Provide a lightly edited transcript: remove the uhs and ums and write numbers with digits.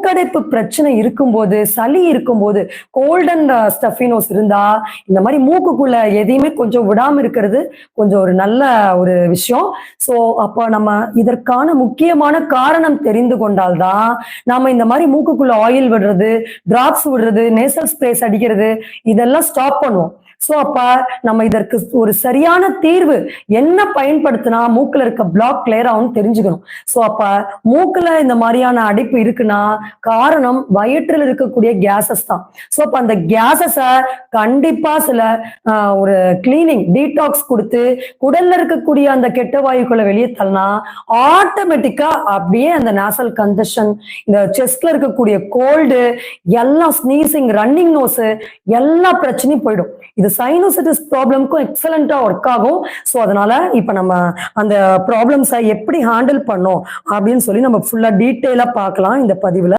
மூக்கடைப்பு பிரச்சனை இருக்கும்போது, சளி இருக்கும்போது, கோல்ட் அண்ட் ஸ்டஃபினோஸ் இருந்தா இந்த மாதிரி மூக்குக்குள்ள எதையுமே கொஞ்சம் விடாம இருக்கிறது கொஞ்சம் ஒரு நல்ல ஒரு விஷயம். ஸோ அப்போ நம்ம இதற்கான முக்கியமான காரணம் தெரிந்து கொண்டால்தான் நாம இந்த மாதிரி மூக்குக்குள்ள ஆயில் விடுறது, டிராப்ஸ் விடுறது, நேசல் ஸ்ப்ரேஸ் அடிக்கிறது இதெல்லாம் ஸ்டாப் பண்ணுவோம். சோ அப்ப நம்ம இதற்கு ஒரு சரியான தீர்வு என்ன பயன்படுத்தினா மூக்குல இருக்க பிளாக் கிளியர் ஆகும் தெரிஞ்சுக்கணும். சோ அப்ப மூக்குல இந்த மாதிரியான அடைப்பு இருக்குன்னா காரணம் வயிற்றில் இருக்கக்கூடிய கேசஸ் தான். சோ அப்ப அந்த கேசஸ கண்டிப்பா சில ஒரு கிளீனிங் டீடாக்ஸ் கொடுத்து குடல்ல இருக்கக்கூடிய அந்த கெட்ட வாயுக்களை வெளியே தள்ளனா ஆட்டோமேட்டிக்கா அப்படியே அந்த நாசல் கன்ஜஷன், இந்த செஸ்ட்ல இருக்கக்கூடிய கோல்டு, எல்லாம் ஸ்னீசிங், ரன்னிங் நோஸ் எல்லா பிரச்சனையும் போயிடும். இது சைனோசிட்டிஸ் ப்ராப்ளம்க்கும் எக்ஸலண்டா ஒர்க் ஆகும். ஸோ அதனால இப்ப நம்ம அந்த ப்ராப்ளம்ஸை எப்படி ஹேண்டில் பண்ணோம் அப்படின்னு சொல்லி நம்ம ஃபுல்லா டீட்டெயிலா பார்க்கலாம் இந்த பதிவுல.